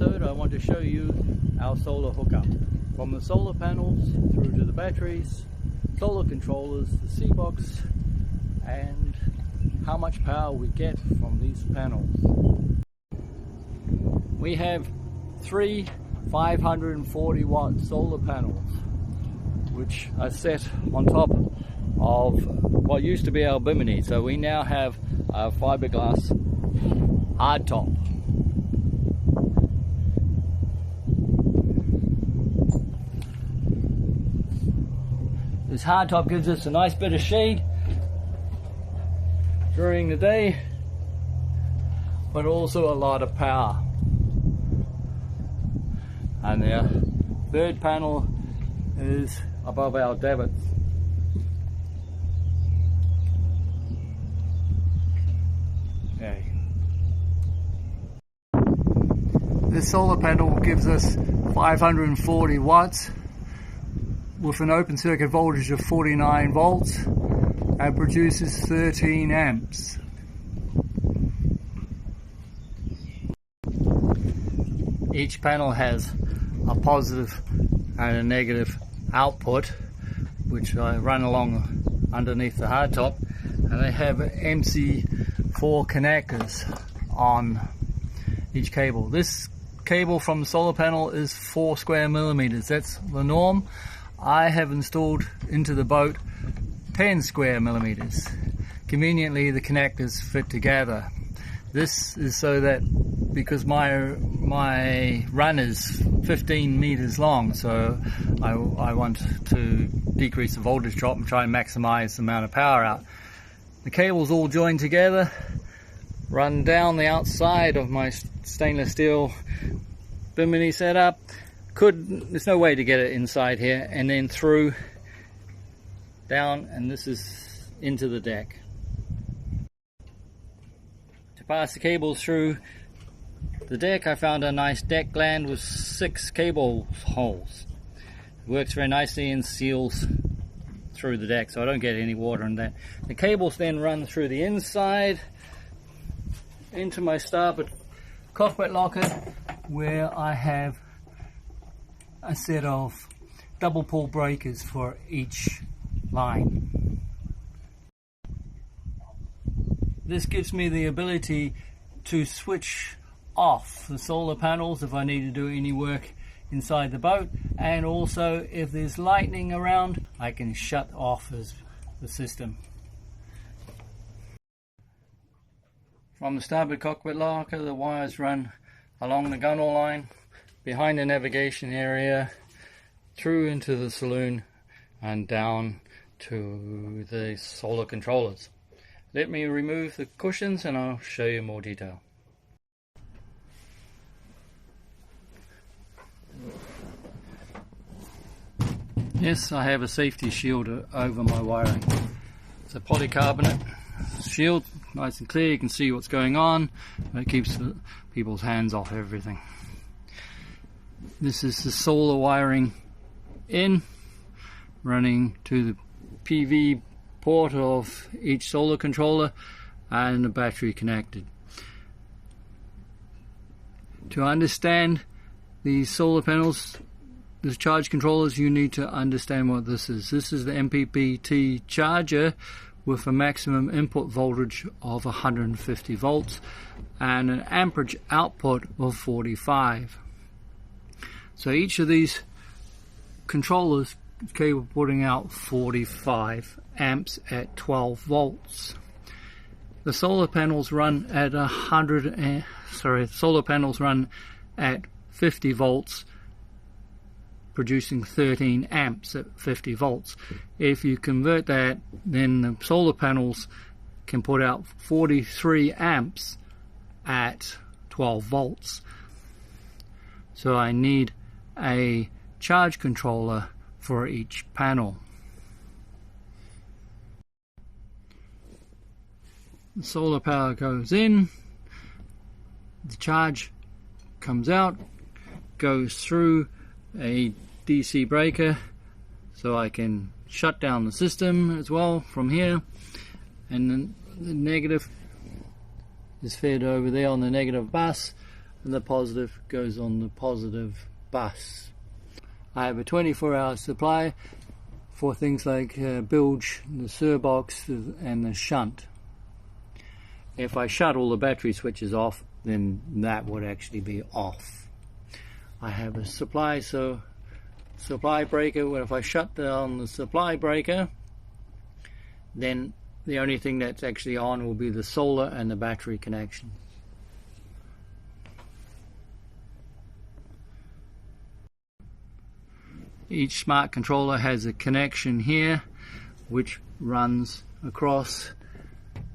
episode I want to show you our solar hookup. From the solar panels through to the batteries, solar controllers, the C-box, and how much power we get from these panels. We have 3 540 watt solar panels which are set on top of what used to be our bimini. So we now have a fiberglass hardtop. This hardtop gives us a nice bit of shade during the day, but also a lot of power. And the third panel is above our davits. Okay. This solar panel gives us 540 watts with an open circuit voltage of 49 volts and produces 13 amps. Each panel has a positive and a negative output which I run along underneath the hardtop, and they have MC4 connectors on each cable. This cable from the solar panel is 4 square millimeters. That's the norm. I have installed into the boat 10 square millimeters. Conveniently, the connectors fit together. This is so that because my run is 15 meters long, so I want to decrease the voltage drop and try and maximize the amount of power out. The cables all join together, run down the outside of my stainless steel bimini setup. There's no way to get it inside here, and then through, down, and this is into the deck. To pass the cables through the deck, I found a nice deck gland with 6 cable holes. It works very nicely and seals through the deck, so I don't get any water in that. The cables then run through the inside into my starboard cockpit locker, where I have a set of double pull breakers for each line. This gives me the ability to switch off the solar panels if I need to do any work inside the boat, and also if there's lightning around, I can shut off the system. From the starboard cockpit locker, the wires run along the gunnel line, behind the navigation area, through into the saloon, and down to the solar controllers. Let me remove the cushions and I'll show you more detail. Yes, I have a safety shield over my wiring. It's a polycarbonate shield, nice and clear, you can see what's going on, but it keeps people's hands off everything. This is the solar wiring in, running to the PV port of each solar controller and the battery connected. To understand these solar panels, the charge controllers, you need to understand what this is. This is the MPPT charger with a maximum input voltage of 150 volts and an amperage output of 45. So each of these controllers is capable of putting out 45 amps at 12 volts. The solar panels run at 50 volts, producing 13 amps at 50 volts. If you convert that, then the solar panels can put out 43 amps at 12 volts. So I need a charge controller for each panel. The solar power goes in, the charge comes out, goes through a DC breaker so I can shut down the system as well from here, and then the negative is fed over there on the negative bus, and the positive goes on the positive bus. I have a 24-hour supply for things like bilge, the surbox and the shunt. If I shut all the battery switches off, then that would actually be off. I have a supply breaker where if I shut down the supply breaker, then the only thing that's actually on will be the solar and the battery connection. Each smart controller has a connection here which runs across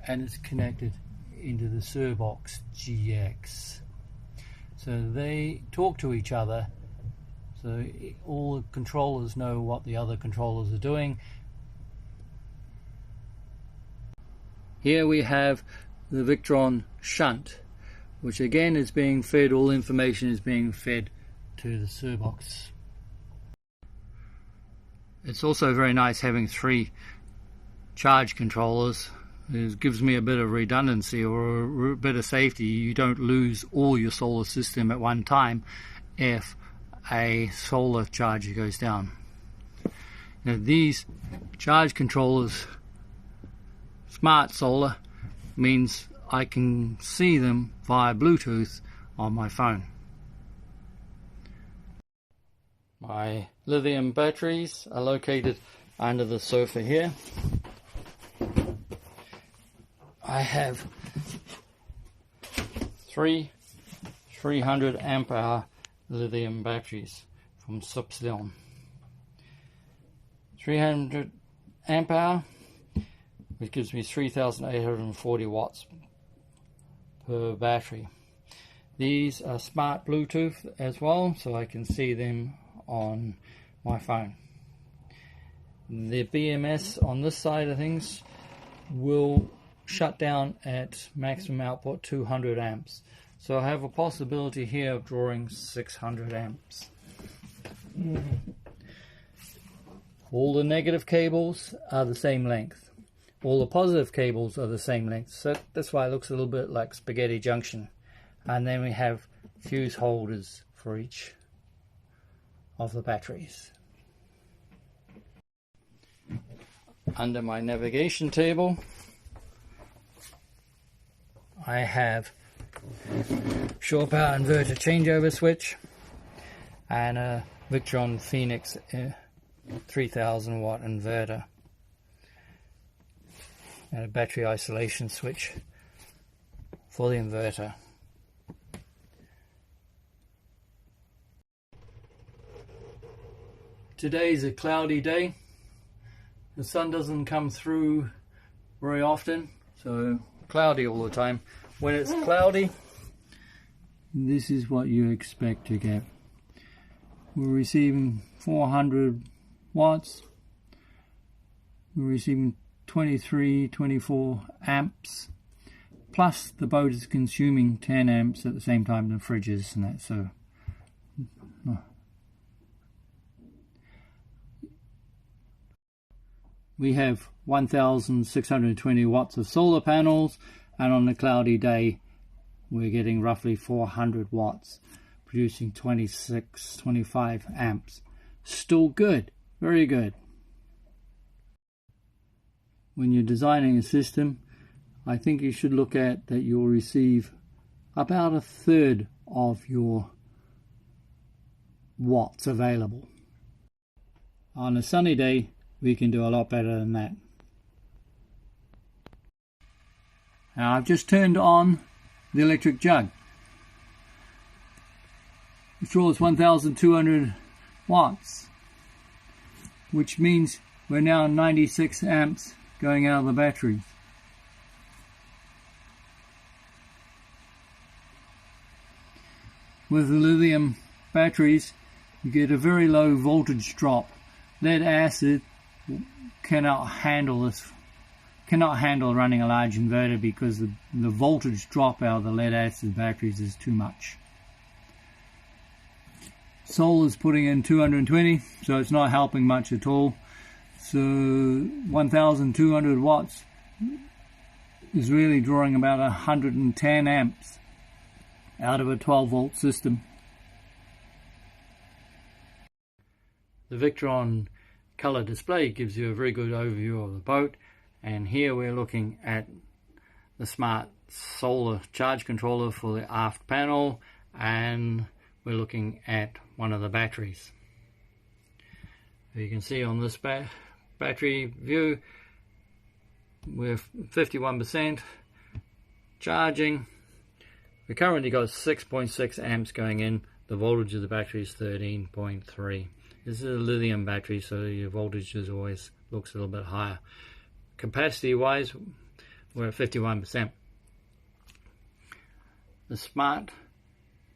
and is connected into the Surbox GX. So they talk to each other, so all the controllers know what the other controllers are doing. Here we have the Victron shunt, which again is being fed, all information is being fed to the Surbox. It's also very nice having 3 charge controllers. It gives me a bit of redundancy or a bit of safety. You don't lose all your solar system at one time if a solar charger goes down. Now these charge controllers, smart solar, means I can see them via Bluetooth on my phone. My lithium batteries are located under the sofa here. I have 3 300 amp hour lithium batteries from Subsilon. 300 amp hour, which gives me 3,840 watts per battery. These are smart Bluetooth as well, so I can see them on my phone. The BMS on this side of things will shut down at maximum output 200 amps. So I have a possibility here of drawing 600 amps. All the negative cables are the same length. All the positive cables are the same length. So that's why it looks a little bit like spaghetti junction. And then we have fuse holders for each of the batteries. Under my navigation table, I have shore power inverter changeover switch and a Victron Phoenix 3000 watt inverter and a battery isolation switch for the inverter. Today's a cloudy day. The sun doesn't come through very often, so cloudy all the time. When it's cloudy, this is what you expect to get. We're receiving 400 watts. We're receiving 24 amps. Plus the boat is consuming 10 amps at the same time the fridge is and that, so we have 1,620 watts of solar panels, and on a cloudy day we're getting roughly 400 watts, producing 25 amps. Still good, very good. When you're designing a system, I think you should look at that you'll receive about a third of your watts available. On a sunny day, we can do a lot better than that. Now I've just turned on the electric jug. It draws 1,200 watts, which means we're now 96 amps going out of the battery. With the lithium batteries, you get a very low voltage drop. Lead acid cannot handle running a large inverter because the voltage drop out of the lead acid batteries is too much. Solar's putting in 220, so it's not helping much at all. So 1,200 watts is really drawing about 110 amps. out of a 12-volt system. The Victron color display gives you a very good overview of the boat, and here we're looking at the smart solar charge controller for the aft panel, and we're looking at one of the batteries. You can see on this battery view we're 51% charging. We currently got 6.6 amps going in. The voltage of the battery is 13.3. This is a lithium battery, so your voltage is always looks a little bit higher. Capacity wise, we're at 51%. The smart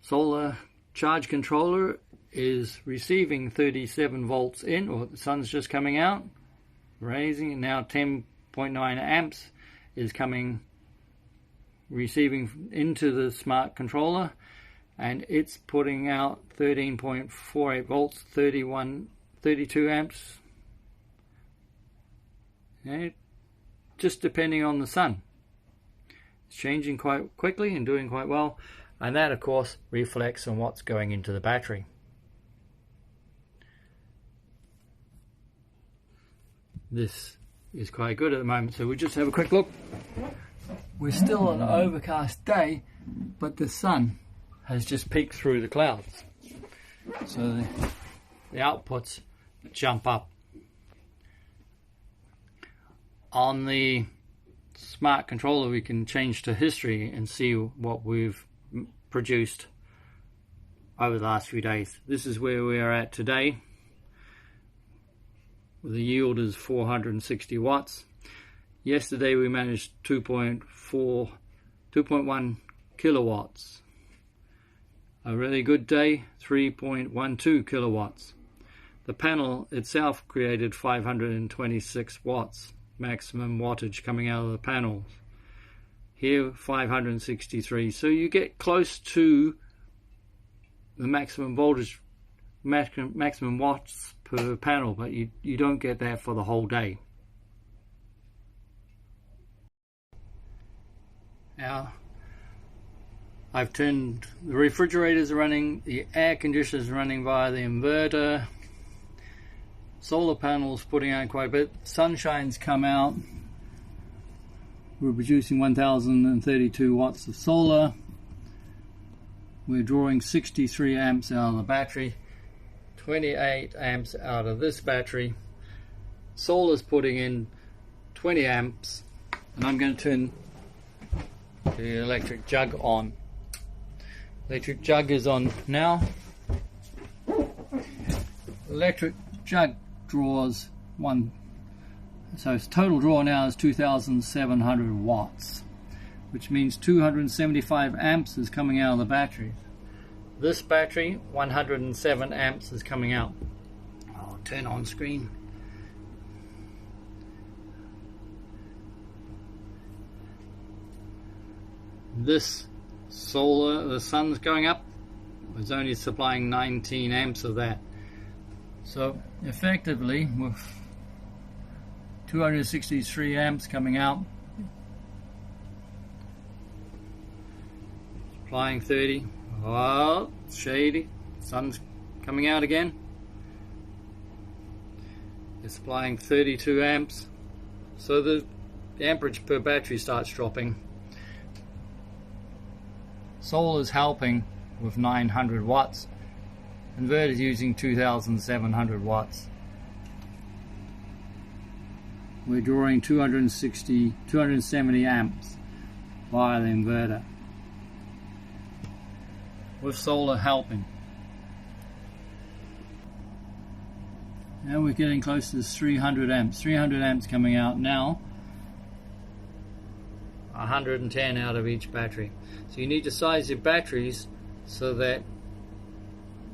solar charge controller is receiving 37 volts in, or the sun's just coming out, raising it now. 10.9 amps is receiving into the smart controller, and it's putting out 13.48 volts, 32 amps, and just depending on the sun. It's changing quite quickly and doing quite well, and that of course reflects on what's going into the battery. This is quite good at the moment, so we'll just have a quick look. We're still on an overcast day, but the sun has just peeked through the clouds, so the outputs jump up. On the smart controller we can change to history and see what we've produced over the last few days. This is where we are at today. The yield is 460 watts. Yesterday we managed 2.1 kilowatts. A really good day, 3.12 kilowatts. The panel itself created 526 watts maximum wattage coming out of the panels. Here 563. So you get close to the maximum voltage, maximum watts per panel, but you don't get that for the whole day. Now I've turned the refrigerators are running, the air conditioners are running via the inverter, solar panels putting out quite a bit, sunshine's come out, we're producing 1032 watts of solar, we're drawing 63 amps out of the battery, 28 amps out of this battery, solar's putting in 20 amps, and I'm going to turn the electric jug on. Electric jug is on now. Electric jug draws so its total draw now is 2,700 watts, which means 275 amps is coming out of the battery. This battery, 107 amps is coming out. I'll turn on screen. This solar, the sun's going up, it's only supplying 19 amps of that. So effectively with 263 amps coming out, supplying 30. Oh, it's shady. Sun's coming out again. It's supplying 32 amps. So the amperage per battery starts dropping. Solar's helping with 900 watts. Inverter's using 2,700 watts. We're drawing 270 amps via the inverter, with solar helping. Now we're getting close to 300 amps. 300 amps coming out now. 110 out of each battery. So you need to size your batteries so that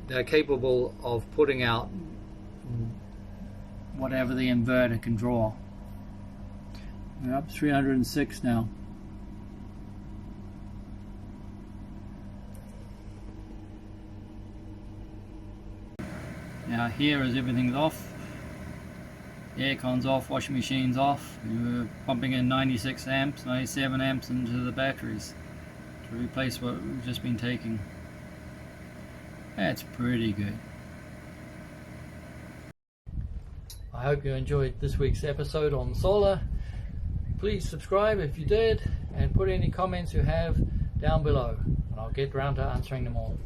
they're capable of putting out whatever the inverter can draw. We're up 306 now. Now here as everything's off, the aircon's off, washing machine's off, we're pumping in 96 amps, 97 amps into the batteries. to replace what we've just been taking. That's pretty good. I hope you enjoyed this week's episode on solar. Please subscribe if you did, and put any comments you have down below, and I'll get round to answering them all.